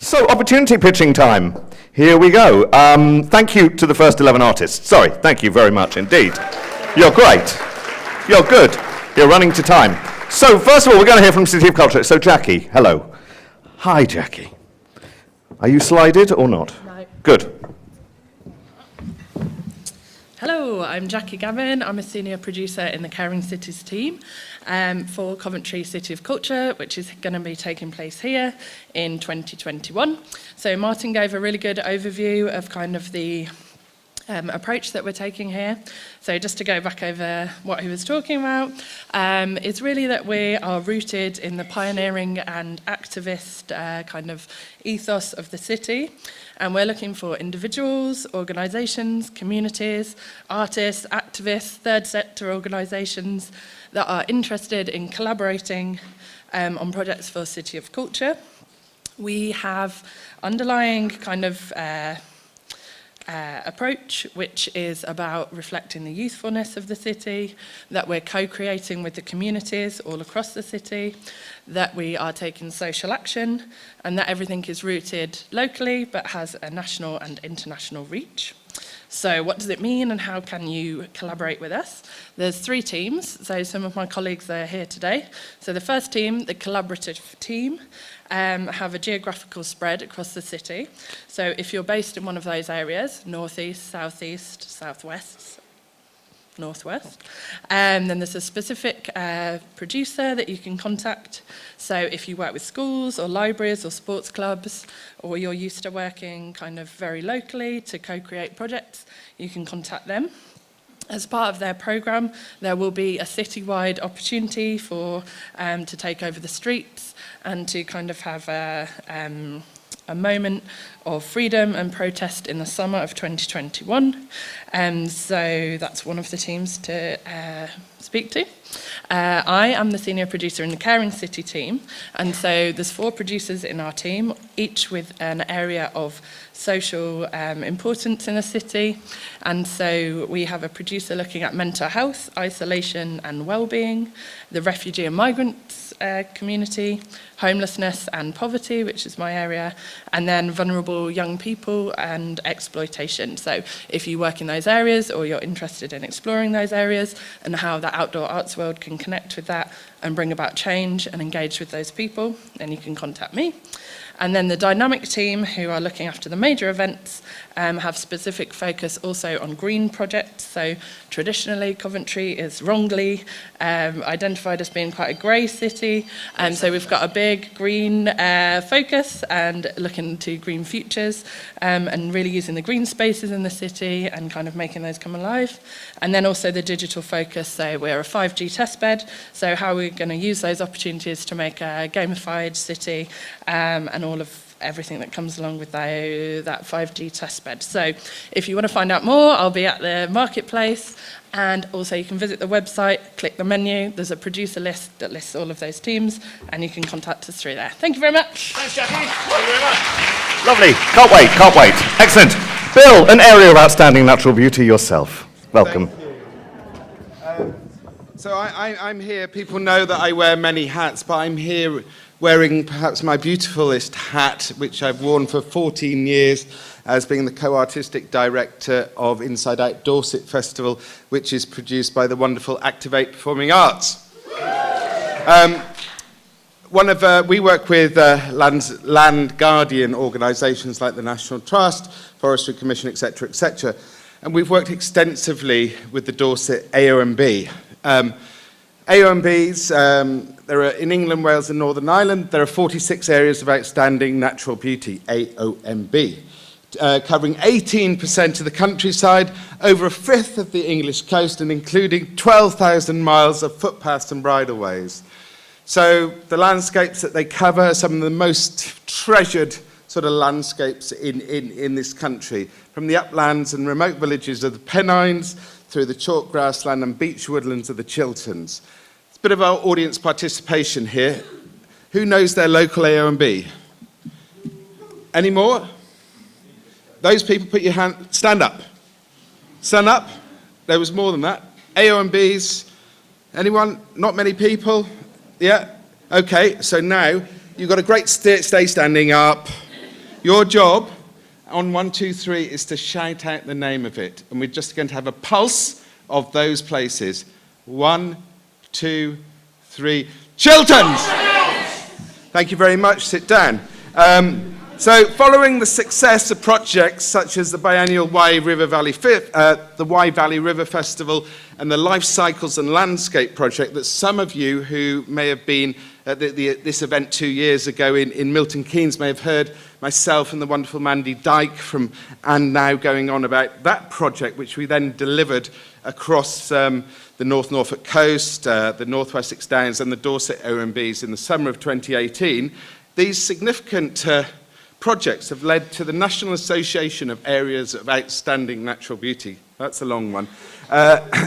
So, opportunity pitching time. Here we go. Thank you to the first 11 artists. Sorry, thank you very much indeed. You're great. You're good. You're running to time. So, first of all, we're going to hear from City of Culture. So, Jackie, hello. Hi, Jackie. Are you slided or not? No. Good. Hello, I'm Jackie Gavin. I'm a senior producer in the Caring Cities team for Coventry City of Culture, which is going to be taking place here in 2021. So Martin gave a really good overview of kind of the approach that we're taking here. So just to go back over what he was talking about, it's really that we are rooted in the pioneering and activist kind of ethos of the city. And we're looking for individuals, organisations, communities, artists, activists, third sector organisations that are interested in collaborating on projects for City of Culture. We have underlying kind of approach, which is about reflecting the youthfulness of the city, that we're co-creating with the communities all across the city, that we are taking social action, and that everything is rooted locally but has a national and international reach. So what does it mean and how can you collaborate with us? There's 3 teams, so some of my colleagues are here today. So the first team, the collaborative team, have a geographical spread across the city. So if you're based in one of those areas, northeast, southeast, southwest, northwest, then there's a specific producer that you can contact. So if you work with schools or libraries or sports clubs, or you're used to working kind of very locally to co-create projects, you can contact them. As part of their programme, there will be a citywide opportunity for to take over the streets and to kind of have a moment of freedom and protest in the summer of 2021. So that's one of the teams to speak to. I am the senior producer in the Caring City team, and so there's 4 producers in our team, each with an area of social importance in the city. And so we have a producer looking at mental health, isolation and well-being, the refugee and migrants community, homelessness and poverty, which is my area, and then vulnerable young people and exploitation. So if you work in those areas or you're interested in exploring those areas and how the outdoor arts world can connect with that and bring about change and engage with those people, then you can contact me. And then the dynamic team, who are looking after the major events, have specific focus also on green projects. So traditionally, Coventry is wrongly identified as being quite a grey city. So we've got a big green focus and looking to green futures and really using the green spaces in the city and kind of making those come alive. And then also the digital focus. So we're a 5G testbed. So how are we going to use those opportunities to make a gamified city and all of everything that comes along with that 5G testbed. So if you want to find out more, I'll be at the marketplace, and also you can visit the website, click the menu, there's a producer list that lists all of those teams, and you can contact us through there. Thank you very much. Thanks, Jackie. Thank you very much. Lovely. Can't wait, can't wait. Excellent. Bill, an area of outstanding natural beauty yourself. Welcome. Thank you. So I'm here, people know that I wear many hats, but I'm here wearing perhaps my beautifulest hat, which I've worn for 14 years as being the co-artistic director of Inside Out Dorset Festival, which is produced by the wonderful Activate Performing Arts. We work with land guardian organisations like the National Trust, Forestry Commission, etc., etc. And we've worked extensively with the Dorset AOMB. AOMBs, there are in England, Wales and Northern Ireland, there are 46 areas of outstanding natural beauty, AOMB, covering 18% of the countryside, over 1/5 of the English coast, and including 12,000 miles of footpaths and bridleways. So the landscapes that they cover are some of the most treasured sort of landscapes in this country, from the uplands and remote villages of the Pennines through the chalk grassland and beech woodlands of the Chilterns. It's a bit of our audience participation here. Who knows their local AOMB? Any more? Those people, put your hand, stand up. Stand up. There was more than that. AOMBs, anyone? Not many people? Yeah? Okay, so now you've got a great stay standing up. Your job on 1, 2, 3 is to shout out the name of it. And we're just going to have a pulse of those places. 1, 2, 3. Chilterns! Thank you very much. Sit down. So following the success of projects such as the biennial Wye Valley River Festival and the Life Cycles and Landscape project that some of you who may have been at this event 2 years ago in Milton Keynes may have heard myself and the wonderful Mandy Dyke from And Now going on about that project, which we then delivered across the North Norfolk coast, the North Wessex Downs and the Dorset OMBs in the summer of 2018. These significant projects have led to the National Association of Areas of Outstanding Natural Beauty, that's a long one,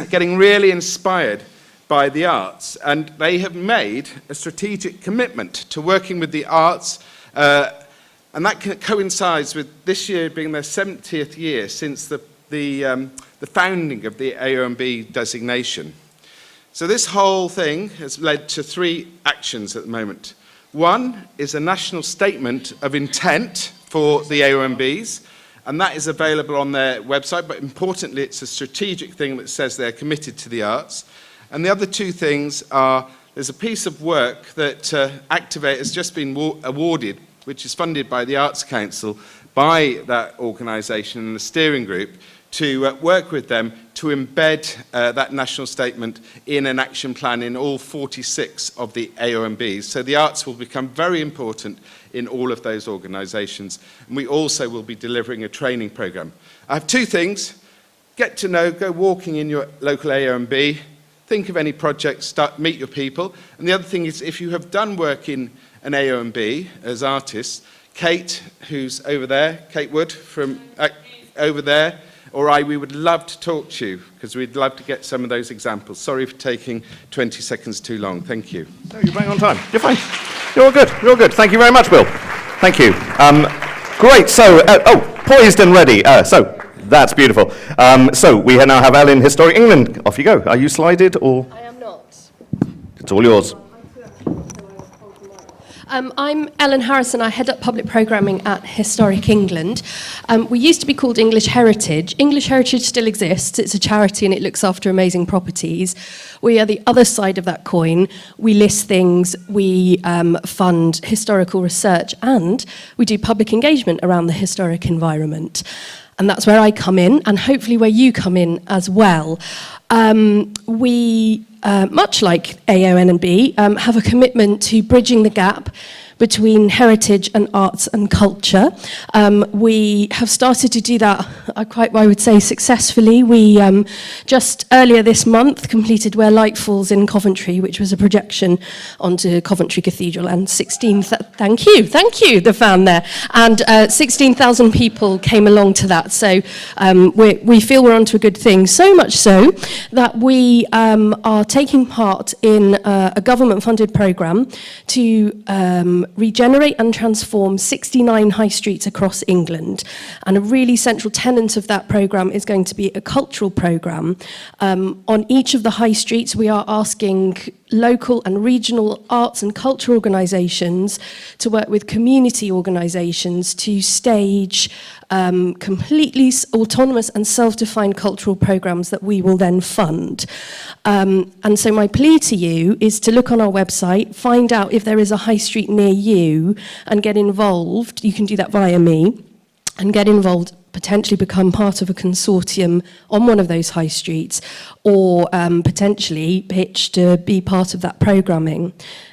getting really inspired by the arts. And they have made a strategic commitment to working with the arts, and that coincides with this year being their 70th year since the founding of the AOMB designation. So this whole thing has led to 3 actions at the moment. One is a national statement of intent for the AOMBs, and that is available on their website, but importantly, it's a strategic thing that says they're committed to the arts. And the other 2 things are, there's a piece of work that Activate has just been awarded, which is funded by the Arts Council, by that organisation and the steering group, to work with them to embed that national statement in an action plan in all 46 of the AOMBs. So the arts will become very important in all of those organisations. And we also will be delivering a training programme. I have 2 things. Get to know, go walking in your local AOMB, think of any projects, meet your people. And the other thing is, if you have done work in an AOMB as artists, Kate, who's over there, Kate Wood from over there, or we would love to talk to you, because we'd love to get some of those examples. Sorry for taking 20 seconds too long. Thank you. No, you're bang on time. You're fine. You're all good. You're all good. Thank you very much, Will. Thank you. Great. So, poised and ready. So, that's beautiful. So, we now have Ellen, Historic England. Off you go. Are you slided, or? I am not. It's all yours. I'm Ellen Harrison. I head up public programming at Historic England. We used to be called English Heritage. English Heritage still exists. It's a charity and it looks after amazing properties. We are the other side of that coin. We list things, we fund historical research, and we do public engagement around the historic environment. And that's where I come in, and hopefully where you come in as well. We, much like AON&B, have a commitment to bridging the gap between heritage and arts and culture. We have started to do that, I would say, successfully. We just earlier this month completed Where Light Falls in Coventry, which was a projection onto Coventry Cathedral, and thank you, the fan there, and 16,000 people came along to that. So we feel we're onto a good thing, so much so that we are taking part in a government-funded programme to regenerate and transform 69 high streets across England. And a really central tenet of that programme is going to be a cultural programme. On each of the high streets, we are asking local and regional arts and culture organisations to work with community organisations to stage completely autonomous and self-defined cultural programmes that we will then fund. And so my plea to you is to look on our website, find out if there is a high street near you and get involved. You can do that via me and get involved, potentially become part of a consortium on one of those high streets, or potentially pitch to be part of that programming.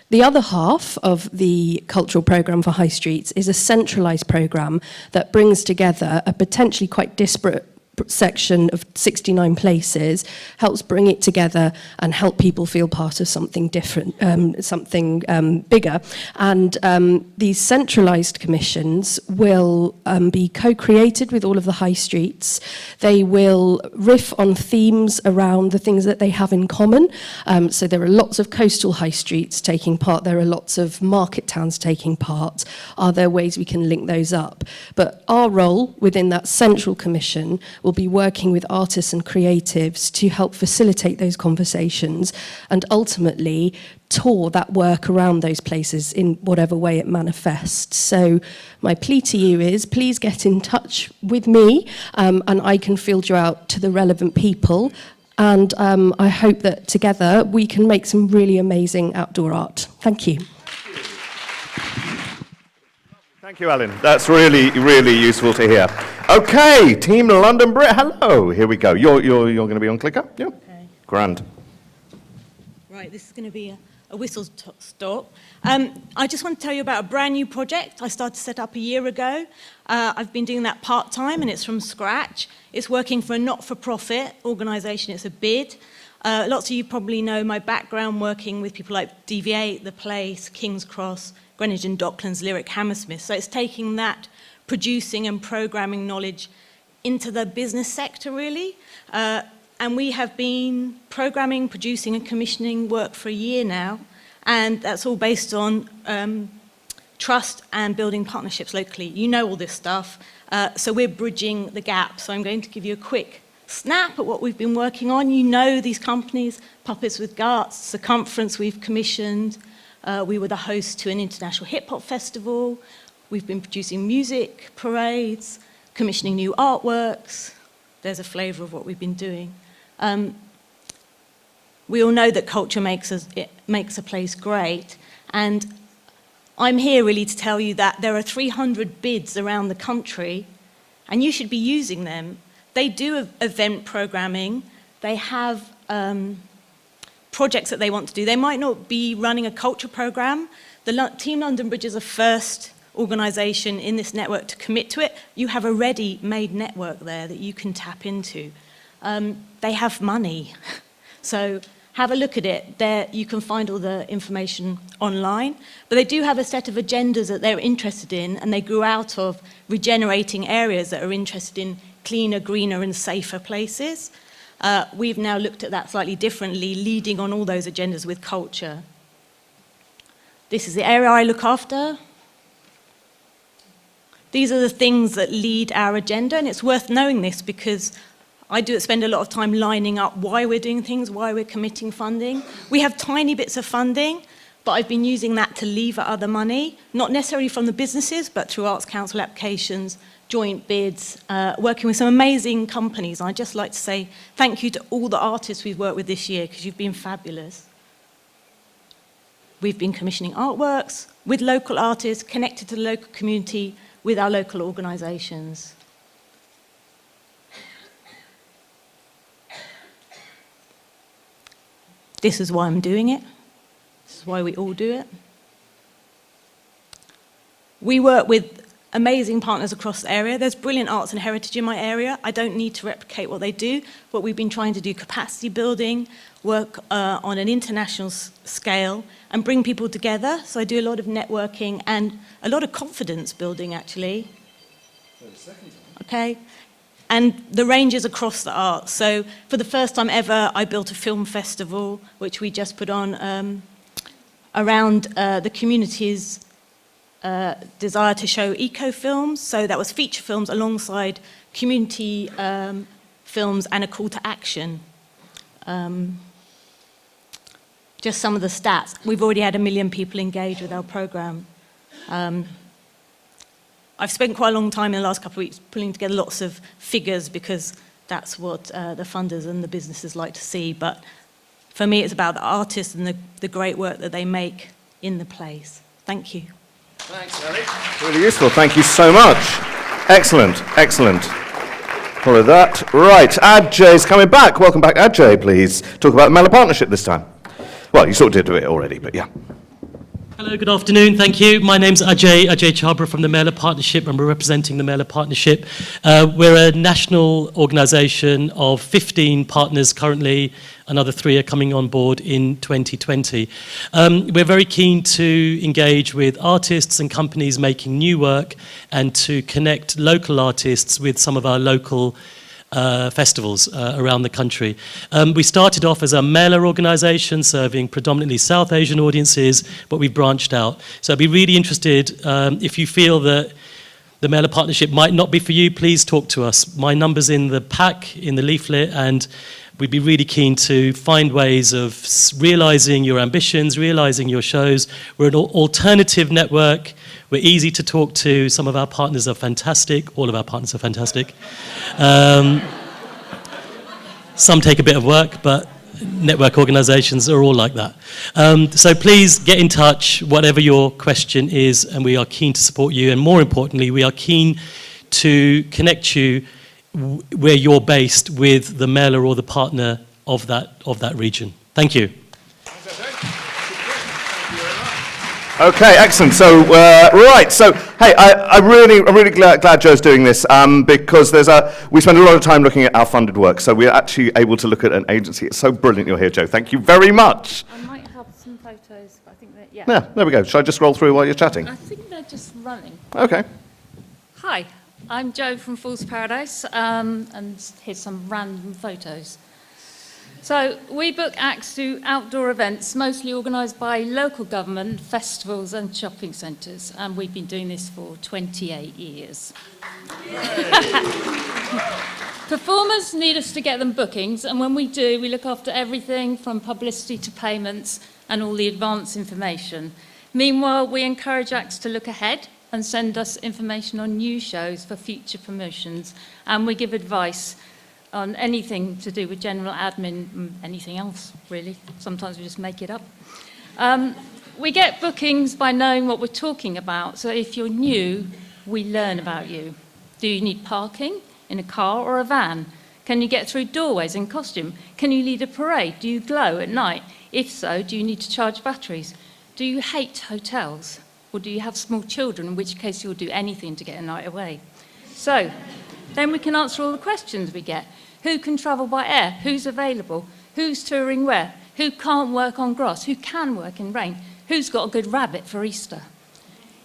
The other half of the cultural programme for high streets is a centralised programme that brings together a potentially quite disparate section of 69 places, helps bring it together and help people feel part of something different, something bigger. And these centralised commissions will be co-created with all of the high streets. They will riff on themes around the things that they have in common. So there are lots of coastal high streets taking part. There are lots of market towns taking part. Are there ways we can link those up? But our role within that central commission will be working with artists and creatives to help facilitate those conversations and ultimately tour that work around those places in whatever way it manifests. So my plea to you is please get in touch with me and I can field you out to the relevant people. And I hope that together we can make some really amazing outdoor art. Thank you. Thank you, Ellen. That's really, really useful to hear. Okay, Team London Brit, hello. Here we go. You're going to be on clicker? Yeah. Okay. Grand. Right, this is going to be a whistle stop. I just want to tell you about a brand new project I started to set up a year ago. I've been doing that part-time and it's from scratch. It's working for a not-for-profit organisation. It's a bid. Lots of you probably know my background working with people like DV8, The Place, King's Cross, Greenwich and Docklands, Lyric Hammersmith. So it's taking that producing and programming knowledge into the business sector, really. And we have been programming, producing and commissioning work for a year now. And that's all based on trust and building partnerships locally. You know all this stuff. So we're bridging the gap. So I'm going to give you a quick snap at what we've been working on. You know these companies, Puppets with Guts, Circumference we've commissioned. We were the host to an international hip-hop festival. We've been producing music parades, commissioning new artworks. There's a flavour of what we've been doing. We all know that culture makes a place great. And I'm here really to tell you that there are 300 bids around the country, and you should be using them. They do event programming. They have projects that they want to do. They might not be running a culture program. The Team London Bridge is the first organisation in this network to commit to it. You have a ready-made network there that you can tap into. They have money. So have a look at it. There, you can find all the information online. But they do have a set of agendas that they're interested in, and they grew out of regenerating areas that are interested in cleaner, greener, and safer places. We've now looked at that slightly differently, leading on all those agendas with culture. This is the area I look after. These are the things that lead our agenda, and it's worth knowing this because I do spend a lot of time lining up why we're doing things, why we're committing funding. We have tiny bits of funding, but I've been using that to lever other money, not necessarily from the businesses, but through Arts Council applications, joint bids, working with some amazing companies. I'd just like to say thank you to all the artists we've worked with this year, because you've been fabulous. We've been commissioning artworks with local artists, connected to the local community, with our local organisations. This is why I'm doing it. This is why we all do it. We work with amazing partners across the area. There's brilliant arts and heritage in my area. I don't need to replicate what they do, but we've been trying to do capacity building, work on an international scale, and bring people together. So I do a lot of networking and a lot of confidence building, actually. 30 seconds. Okay. And the range is across the arts. So for the first time ever, I built a film festival, which we just put on around the community's desire to show eco-films. So that was feature films alongside community films and a call to action. Just some of the stats. We've already had 1 million people engage with our programme. I've spent quite a long time in the last couple of weeks pulling together lots of figures because that's what the funders and the businesses like to see. But for me, it's about the artists and the great work that they make in the place. Thank you. Thanks, Ellie. Really useful. Thank you so much. Excellent, excellent. Follow that. Right, Ajay's coming back. Welcome back, Ajay, please. Talk about the Mellor Partnership this time. Well, you sort of did it already, but yeah. Hello, good afternoon, thank you. My name's Ajay Chabra from the Mellor Partnership, and we're representing the Mellor Partnership. We're a national organisation of 15 partners currently. Another 3 are coming on board in 2020. We're very keen to engage with artists and companies making new work and to connect local artists with some of our local festivals around the country. We started off as a Mellor organisation serving predominantly South Asian audiences, but we've branched out. So I'd be really interested if you feel that the Mailer Partnership might not be for you, please talk to us. My number's in the pack, in the leaflet, and we'd be really keen to find ways of realising your ambitions, realising your shows. We're an alternative network. We're easy to talk to. Some of our partners are fantastic. All of our partners are fantastic. Some take a bit of work, but network organisations are all like that. So please get in touch, whatever your question is, and we are keen to support you. And more importantly, we are keen to connect you where you're based with the mailer or the partner of that region. Thank you. Okay, excellent. So, right. So, hey, I'm really glad Joe's doing this because we spend a lot of time looking at our funded work. So we're actually able to look at an agency. It's so brilliant you're here, Joe. Thank you very much. I might have some photos, but I think that, yeah. Yeah, there we go. Shall I just scroll through while you're chatting? I think they're just running. Okay. Hi, I'm Jo from Fool's Paradise, and here's some random photos. So we book acts to outdoor events, mostly organised by local government, festivals and shopping centres, and we've been doing this for 28 years. Performers need us to get them bookings, and when we do, we look after everything from publicity to payments and all the advance information. Meanwhile, we encourage acts to look ahead and send us information on new shows for future promotions, and we give advice on anything to do with general admin, anything else, really. Sometimes we just make it up. We get bookings by knowing what we're talking about, so if you're new, we learn about you. Do you need parking in a car or a van? Can you get through doorways in costume? Can you lead a parade? Do you glow at night? If so, do you need to charge batteries? Do you hate hotels? Or do you have small children, in which case you'll do anything to get a night away? So, then we can answer all the questions we get. Who can travel by air? Who's available? Who's touring where? Who can't work on grass? Who can work in rain? Who's got a good rabbit for Easter?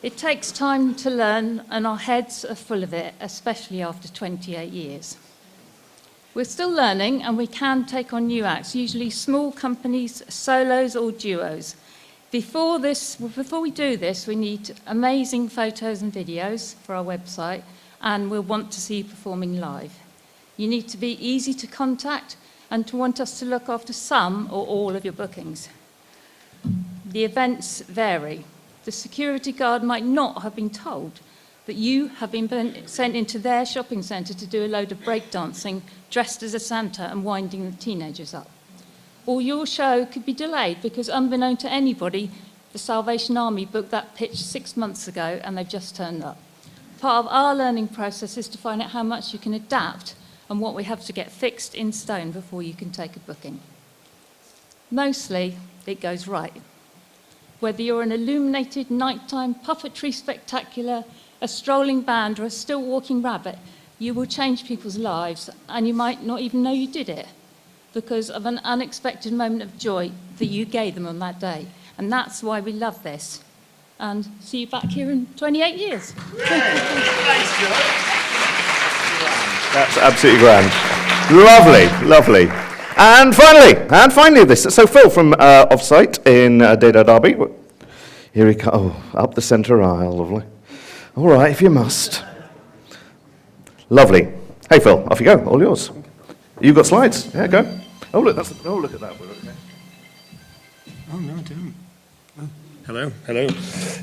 It takes time to learn, and our heads are full of it, especially after 28 years. We're still learning, and we can take on new acts, usually small companies, solos or duos. Before we do this, we need amazing photos and videos for our website, and we'll want to see you performing live. You need to be easy to contact and to want us to look after some or all of your bookings. The events vary. The security guard might not have been told that you have been sent into their shopping centre to do a load of breakdancing, dressed as a Santa and winding the teenagers up. Or your show could be delayed because, unbeknown to anybody, the Salvation Army booked that pitch 6 months ago and they've just turned up. Part of our learning process is to find out how much you can adapt and what we have to get fixed in stone before you can take a booking. Mostly, it goes right. Whether you're an illuminated nighttime puppetry spectacular, a strolling band, or a still walking rabbit, you will change people's lives, and you might not even know you did it because of an unexpected moment of joy that you gave them on that day. And that's why we love this. And see you back here in 28 years. Thanks, Jo. That's absolutely grand. Lovely. And finally this. So Phil from Offsite in Dado Derby. Here he comes. Oh, up the centre aisle, lovely. All right, if you must. Lovely. Hey Phil, off you go, all yours. You've got slides. Yeah, go. Oh look, look at that. Okay. Oh no, I don't. Oh, hello.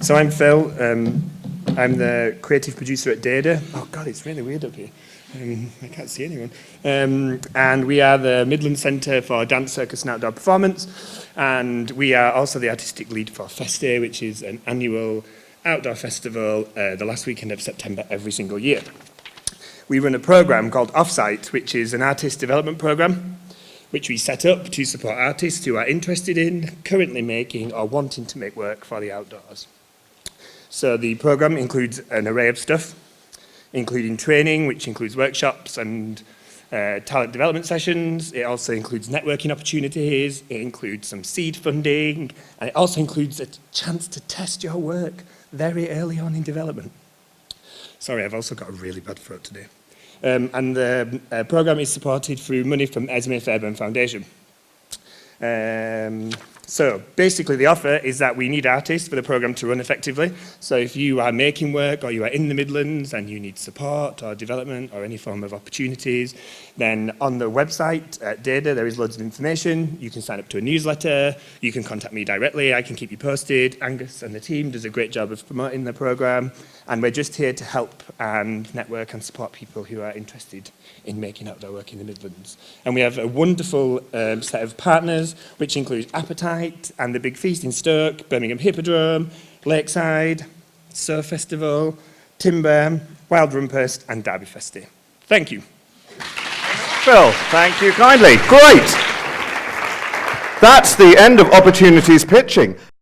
So I'm Phil. I'm the creative producer at Dada. Oh God, it's really weird up here. I can't see anyone. And we are the Midland Centre for Dance, Circus and Outdoor Performance. And we are also the artistic lead for Feste, which is an annual outdoor festival the last weekend of September every single year. We run a programme called Offsite, which is an artist development programme, which we set up to support artists who are interested in, currently making or wanting to make work for the outdoors. So the programme includes an array of stuff, including training, which includes workshops and talent development sessions. It also includes networking opportunities. It includes some seed funding. And it also includes a chance to test your work very early on in development. Sorry, I've also got a really bad throat today. And the programme is supported through money from Esme Fairbairn Foundation. So basically the offer is that we need artists for the programme to run effectively. So if you are making work or you are in the Midlands and you need support or development or any form of opportunities, then on the website at Data there is loads of information. You can sign up to a newsletter, you can contact me directly, I can keep you posted. Angus and the team does a great job of promoting the programme, and we're just here to help and network and support people who are interested in making outdoor work in the Midlands. And we have a wonderful set of partners, which includes Appetite and the Big Feast in Stoke, Birmingham Hippodrome, Lakeside, Surf Festival, Timber, Wild Rumpust and Derby Festi. Thank you. Phil, thank you kindly. Great. That's the end of opportunities pitching.